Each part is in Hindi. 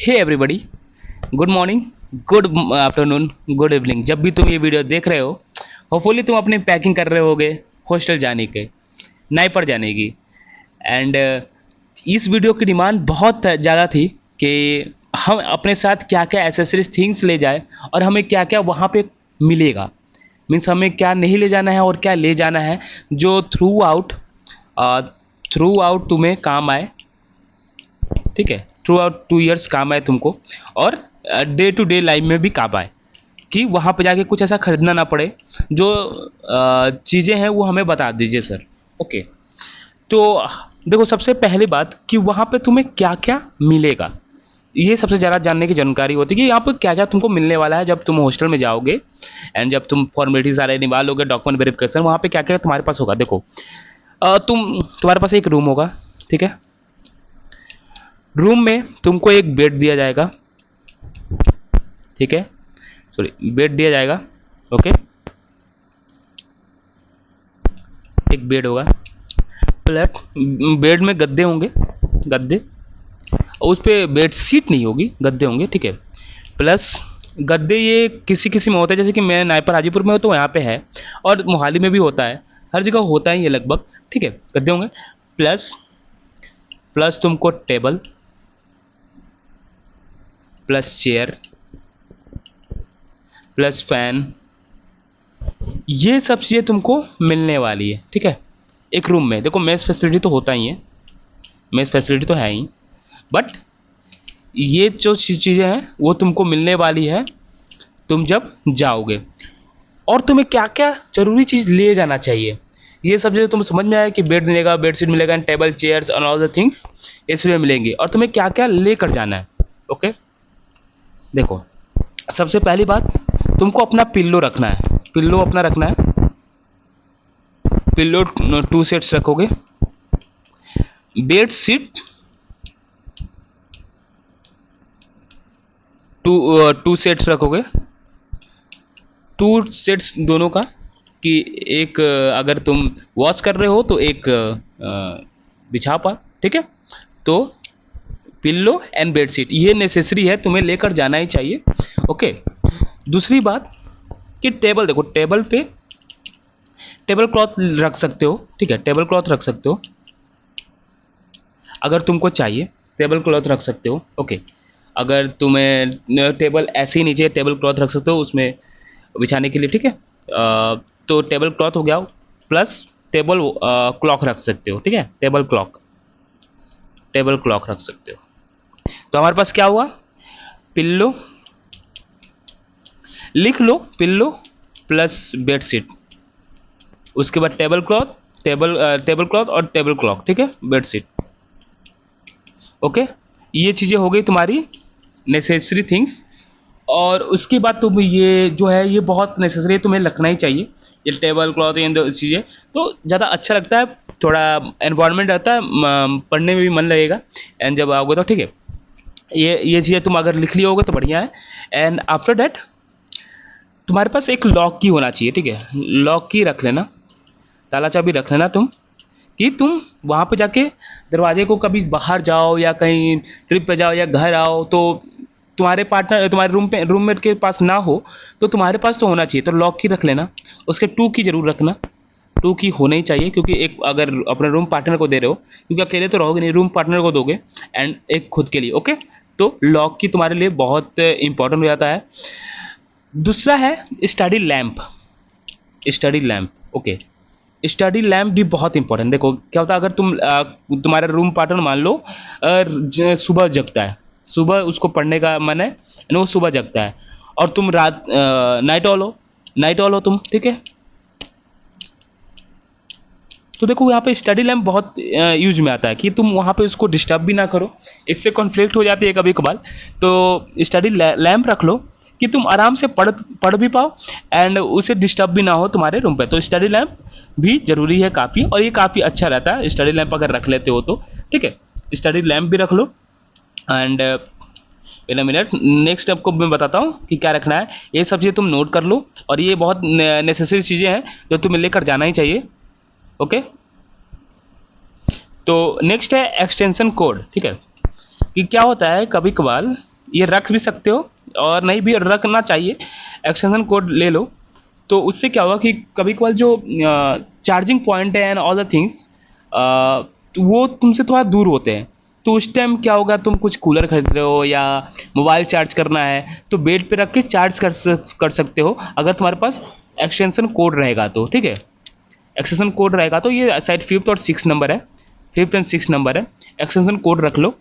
हे everybody, good morning, good afternoon, good evening. जब भी तुम ये वीडियो देख रहे हो, होपफुली तुम अपनी पैकिंग कर रहे होगे हॉस्टल जाने के, नाइपर जाने की। एंड इस वीडियो की डिमांड बहुत ज़्यादा थी कि हम अपने साथ क्या क्या एसेसरीज थिंग्स ले जाए और हमें क्या क्या वहाँ पे मिलेगा। मीन्स हमें क्या नहीं ले जाना है और क्या ले जाना है जो थ्रू आउट तुम्हें काम आए। ठीक है, थ्रू आउट 2 इयर्स काम आए तुमको, और डे टू डे लाइफ में भी काम आए, कि वहाँ पे जाके कुछ ऐसा खरीदना ना पड़े। जो चीज़ें हैं वो हमें बता दीजिए सर। ओके, तो देखो, सबसे पहली बात कि वहाँ पे तुम्हें क्या क्या मिलेगा, ये सबसे ज़्यादा जानने की जानकारी होती है कि यहाँ पर क्या क्या तुमको मिलने वाला है जब तुम हॉस्टल में जाओगे। एंड जब तुम फॉर्मेलिटी सारे निभा लोगे, डॉक्यूमेंट वेरिफिकेशन, वहाँ पे क्या क्या तुम्हारे पास होगा। देखो, तुम्हारे पास एक रूम होगा। ठीक है, रूम में तुमको एक बेड दिया जाएगा। ठीक है, सॉरी, बेड दिया जाएगा। ओके, एक बेड होगा, प्लस बेड में गद्दे होंगे, गद्दे, उस पर बेड सीट नहीं होगी, गद्दे होंगे। ठीक है, प्लस गद्दे ये किसी किसी में होता है, जैसे कि मैं नाइपर हाजीपुर में हूँ तो यहाँ पे है, और मोहाली में भी होता है, हर जगह होता है ये लगभग। ठीक है, गद्दे होंगे, प्लस प्लस तुमको table, plus chair, plus fan, ये सब चीज़ें तुमको मिलने वाली है। ठीक है, एक रूम में। देखो, मेस फैसिलिटी तो होता ही है, मेस फैसिलिटी तो है ही, बट ये जो चीज़ें हैं वो तुमको मिलने वाली है तुम जब जाओगे। और तुम्हें क्या क्या ज़रूरी चीज़ ले जाना चाहिए, ये सब चीज़ें तुम समझ में आया कि बेड मिलेगा, बेड शीट मिलेगा, table chairs and all the things इसमें मिलेंगी, और तुम्हें क्या क्या लेकर जाना है। ओके, देखो, सबसे पहली बात, तुमको अपना पिल्लो रखना है, पिल्लो अपना रखना है। पिल्लो 2 सेट्स रखोगे, बेड शीट 2 सेट्स रखोगे, 2 सेट्स दोनों का, कि एक अगर तुम वॉश कर रहे हो तो एक बिछा पा। ठीक है, तो पिल्लो एंड बेड शीट ये नेसेसरी है, तुम्हें लेकर जाना ही चाहिए। ओके, दूसरी बात कि टेबल, देखो, टेबल पे टेबल क्लॉथ रख सकते हो। ठीक है, टेबल क्लॉथ रख सकते हो, अगर तुमको चाहिए टेबल क्लॉथ रख सकते हो। ओके, अगर तुम्हें टेबल ऐसे ही नीचे टेबल क्लॉथ रख सकते हो उसमें बिछाने के लिए। ठीक है, तो टेबल क्लॉथ हो गया, प्लस टेबल क्लॉक रख सकते हो। ठीक है, टेबल क्लॉक रख सकते हो। तो हमारे पास क्या हुआ, पिल्लो, लिख लो, पिल्लो प्लस बेड शीट, उसके बाद टेबल क्लॉथ और टेबल क्लॉक। ठीक है, बेड शीट। ओके, ये चीज़ें हो गई तुम्हारी नेसेसरी थिंग्स। और उसके बाद तुम ये जो है ये बहुत नेसेसरी है, तुम्हें रखना ही चाहिए ये टेबल क्लॉथ, ये दो चीज़ें, तो ज़्यादा अच्छा लगता है, थोड़ा एनवायरनमेंट रहता है, पढ़ने में भी मन लगेगा। एंड जब आओगे तो ठीक है, ये चीज़ें तुम अगर लिख ली होगे तो बढ़िया है। एंड आफ्टर डैट तुम्हारे पास एक लॉक की होना चाहिए। ठीक है, लॉक की रख लेना, ताला चाबी रख लेना तुम, कि तुम वहाँ पे जाके दरवाजे को कभी बाहर जाओ या कहीं ट्रिप पे जाओ या घर आओ तो तुम्हारे पार्टनर, तुम्हारे रूममेट के पास ना हो, तो तुम्हारे पास तो होना चाहिए। तो लॉक की रख लेना, उसके 2 की जरूर रखना, 2 की होना ही चाहिए, क्योंकि एक अगर अपने रूम पार्टनर को दे रहे हो, क्योंकि अकेले तो रहोगे नहीं, रूम पार्टनर को दोगे, एंड एक खुद के लिए। ओके, तो लॉक की तुम्हारे लिए बहुत इंपॉर्टेंट हो जाता है। दूसरा है study lamp, study lamp. Okay, study lamp भी बहुत इंपॉर्टेंट। देखो क्या होता है, अगर तुम्हारा रूम पार्टनर मान लो सुबह जगता है, सुबह उसको पढ़ने का मन है, वो सुबह जगता है, और तुम रात नाइट ऑल हो तुम। ठीक है, तो देखो यहाँ पे स्टडी लैम्प बहुत यूज में आता है, कि तुम वहाँ पे उसको डिस्टर्ब भी ना करो, इससे कॉन्फ्लिक्ट हो जाती है कभी कभार। तो स्टडी लैम्प रख लो कि तुम आराम से पढ़ भी पाओ, एंड उसे डिस्टर्ब भी ना हो तुम्हारे रूम पे। तो स्टडी लैम्प भी जरूरी है काफ़ी, और ये काफ़ी अच्छा रहता है स्टडी लैम्प अगर रख लेते हो तो। ठीक है, स्टडी लैम्प भी रख लो। And in a minute, next आपको मैं बताता हूँ कि क्या रखना है। ये सब चीज़ें तुम नोट कर लो, और ये बहुत नेसेसरी चीज़ें हैं जो तुम्हें लेकर जाना ही चाहिए। ओके, तो नेक्स्ट है एक्सटेंशन कोड। ठीक है, कि क्या होता है कभी कभार ये रख भी सकते हो और नहीं भी रखना चाहिए, एक्सटेंशन कोड ले लो। तो उससे क्या होगा कि कभी कभार जो चार्जिंग पॉइंट है एंड ऑल द थिंग्स तो वो तुमसे थोड़ा दूर होते हैं। तो उस टाइम क्या होगा, तुम कुछ कूलर खरीद रहे हो या मोबाइल चार्ज करना है तो बेड पे रख के चार्ज कर सकते हो, अगर तुम्हारे पास एक्सटेंशन कोड रहेगा तो, ठीक है। एक्सटेंशन कोड रहेगा तो ये शायद 5th और 6 नंबर है, 5th एंड 6 नंबर है। एक्सटेंशन कोड रख लो,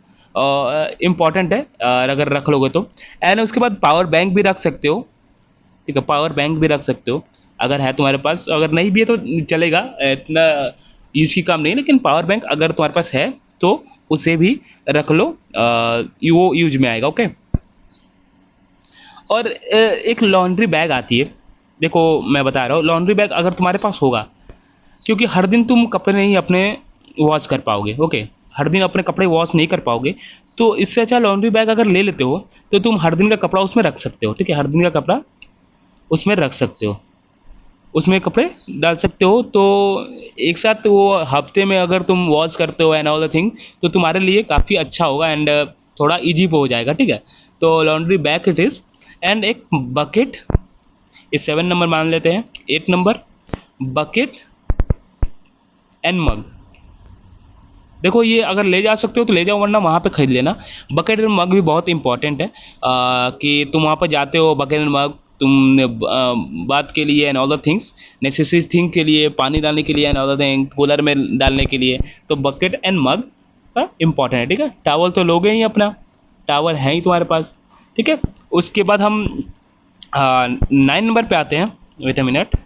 इम्पॉर्टेंट है अगर रख लोगे तो। एंड उसके बाद पावर बैंक भी रख सकते हो, ठीक है, पावर बैंक भी रख सकते हो अगर है तुम्हारे पास। अगर नहीं भी है तो चलेगा, इतना यूज की काम नहीं है, लेकिन पावर बैंक अगर तुम्हारे पास है तो उसे भी रख लो, वो यूज में आएगा, ओके। और एक लॉन्ड्री बैग आती है, देखो मैं बता रहा हूँ, लॉन्ड्री बैग अगर तुम्हारे पास होगा, क्योंकि हर दिन तुम कपड़े नहीं अपने वॉश कर पाओगे, ओके, हर दिन अपने कपड़े वॉश नहीं कर पाओगे। तो इससे अच्छा लॉन्ड्री बैग अगर ले लेते हो तो तुम हर दिन का कपड़ा उसमें रख सकते हो, ठीक है, हर दिन का कपड़ा उसमें रख सकते हो, उसमें कपड़े डाल सकते हो। तो एक साथ वो हफ्ते में अगर तुम वॉश करते हो एंड ऑल द थिंग तो तुम्हारे लिए काफ़ी अच्छा होगा एंड थोड़ा इजी हो जाएगा, ठीक है। तो laundry bag it is. And एक बकेट, इस 7 नंबर मान लेते हैं, 8 नंबर, बकेट एंड मग। देखो ये अगर ले जा सकते हो तो ले जाओ, वरना वहाँ पे खरीद लेना। बकेट एंड मग भी बहुत इंपॉर्टेंट है, कि तुम वहाँ पर जाते हो, बकेट एंड मग तुमने बात के लिए and all the things, necessary thing के लिए, पानी डालने के लिए and all the thing, cooler में डालने के लिए, तो बकेट एंड मग का इंपॉर्टेंट है, ठीक है। टावल तो लोगे ही अपना, टावल है ही तुम्हारे पास, ठीक है। उसके बाद हम 9 नंबर पे आते हैं, वेट अ मिनट,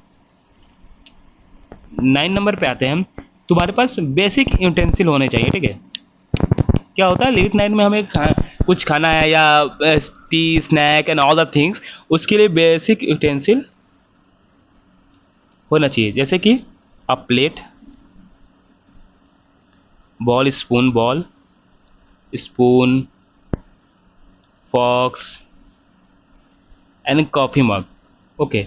9 नंबर पे आते हैं हम। तुम्हारे पास बेसिक यूटेंसिल होने चाहिए, ठीक है। क्या होता है, लेट नाइट में हमें कुछ खाना है या tea snack and all the things, उसके लिए बेसिक यूटेंसिल होना चाहिए, जैसे कि a plate, bowl spoon, bowl spoon, forks and coffee mug, okay.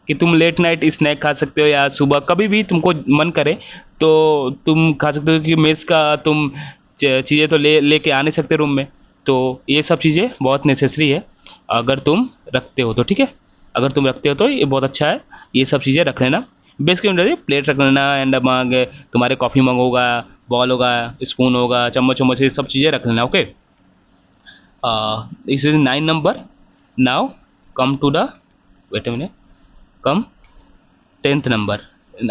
कि तुम लेट नाइट स्नैक खा सकते हो या सुबह कभी भी तुमको मन करे तो तुम खा सकते हो, कि मेस का तुम चीज़ें तो लेके आ नहीं सकते रूम में। तो ये सब चीज़ें बहुत नेसेसरी है अगर तुम रखते हो तो, ठीक है। अगर तुम रखते हो तो ये बहुत अच्छा है, ये सब चीज़ें रख लेना। बेसिकली प्लेट रख लेना एंड मग, तुम्हारे कॉफ़ी मग होगा, बॉल होगा, स्पून होगा, चम्मच चम्मच, ये सब चीज़ें रख लेना, okay. This is 9 number. Now come to the, wait a minute, come 10th number.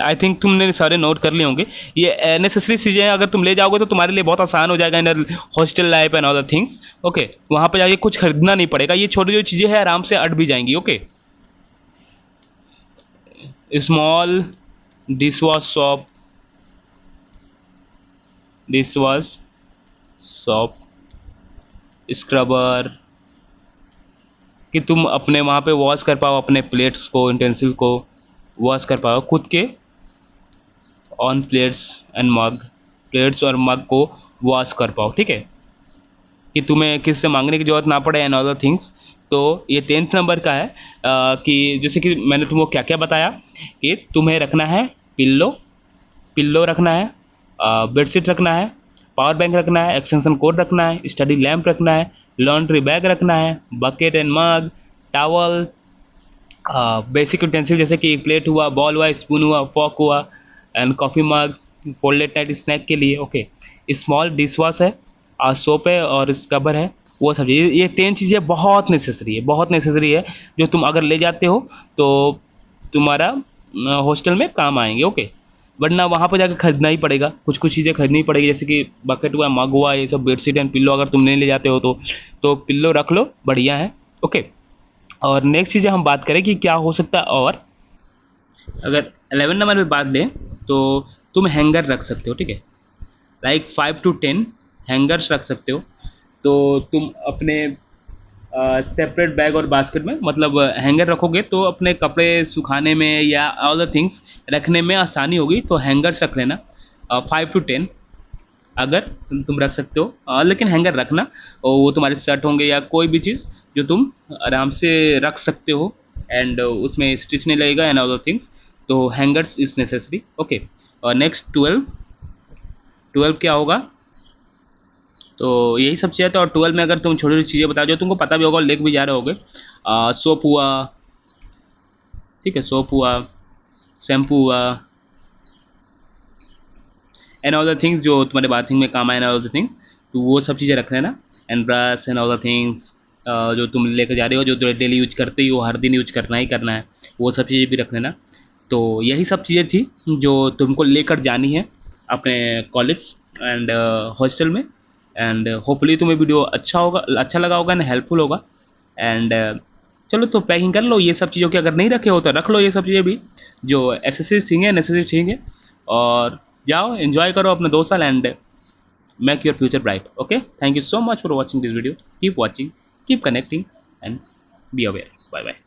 I think तुमने सारे नोट कर लिए होंगे। ये नेसेसरी चीज़ें हैं, अगर तुम ले जाओगे तो तुम्हारे लिए बहुत आसान हो जाएगा in hostel life and other things, okay. वहाँ पे जाके कुछ खरीदना नहीं पड़ेगा, ये छोटी छोटी चीज़ें हैं आराम से अट भी जाएंगी, okay. Small dish wash shop, dish wash shop, scrubber, कि तुम अपने वहाँ पे वॉश कर पाओ, अपने प्लेट्स को, यूटेंसिल को वॉश कर पाओ खुद के, on plates and mug, plates और मग को वॉश कर पाओ, ठीक है, कि तुम्हें किसी से मांगने की जरूरत ना पड़े एंड अदर थिंग्स। तो ये 10th नंबर का है, कि जैसे कि मैंने तुमको क्या क्या बताया, कि तुम्हें रखना है पिल्लो, पिल्लो रखना है, बेडशीट रखना है, पावर बैंक रखना है, एक्सटेंशन कोड रखना है, स्टडी लैम्प रखना है, लॉन्ड्री बैग रखना है, bucket and mug, towel, basic utensil जैसे कि प्लेट हुआ, बॉल हुआ, स्पून हुआ, फॉक हुआ and coffee mug, folded tight snack के लिए, ओके। स्मॉल डिश वॉश है, सोप है और स्क्रबर है, वो सब ये 10 चीज़ें बहुत नेसेसरी है, बहुत नेसेसरी है, जो तुम अगर ले जाते हो तो तुम्हारा हॉस्टल में काम आएंगे, ओके। वरना वहाँ पर जाकर खरीदना ही पड़ेगा, कुछ कुछ चीज़ें खरीदनी पड़ेगी, जैसे कि बकेट हुआ, मग हुआ, ये सब बेडशीट एंड पिल्लो अगर तुम नहीं ले जाते हो तो पिल्लो रख लो, बढ़िया है, ओके। और नेक्स्ट चीज़ें हम बात करें कि क्या हो सकता है, और अगर 11 नंबर पे बात लें तो तुम हैंगर रख सकते हो, ठीक है, लाइक 5 to 10 हैंगर्स रख सकते हो। तो तुम अपने सेपरेट बैग और बास्केट में, मतलब हैंगर रखोगे तो अपने कपड़े सुखाने में या ऑल द थिंग्स रखने में आसानी होगी, तो हैंगर्स रख लेना 5 to 10 अगर तुम रख सकते हो, लेकिन हैंगर रखना, और वो तुम्हारे शर्ट होंगे या कोई भी चीज़ जो तुम आराम से रख सकते हो एंड उसमें स्टिच नहीं लगेगा एंड अदर थिंग्स, तो हैंगर्स इज नेसेसरी, ओके। और नेक्स्ट 12 क्या होगा, तो यही सब चीज़ें। तो और 12 में अगर तुम छोटी छोटी चीज़ें बता जो तुमको पता भी होगा, लेक भी जा रहे होगे, सोप हुआ, ठीक है, सोप हुआ, शैम्पू हुआ, एंड ऑल द थिंग्स जो तुम्हारे बाथिंग में काम आए, एंड ऑल द थिंग, तो वो सब चीज़ें रख लेना। And brush and all the things जो तुम लेकर जा रहे हो, जो डेली यूज करते ही हो, हर दिन यूज करना ही करना है, वो सब चीज़ें भी रख लेना। तो यही सब चीज़ें थी जो तुमको लेकर जानी है अपने कॉलेज एंड हॉस्टल में। एंड होपफुली तुम्हें वीडियो अच्छा लगा होगा एंड हेल्पफुल होगा। एंड चलो तो पैकिंग कर लो ये सब चीज़ों की, अगर नहीं रखे हो तो रख लो ये सब चीज़ें भी, जो एसेसरीज चाहिए, नेसेसरी चाहिए। और जाओ एंजॉय करो अपने 2 साल and make your future bright. Okay, thank you so much for watching this video. Keep watching, keep connecting, and be aware. Bye bye.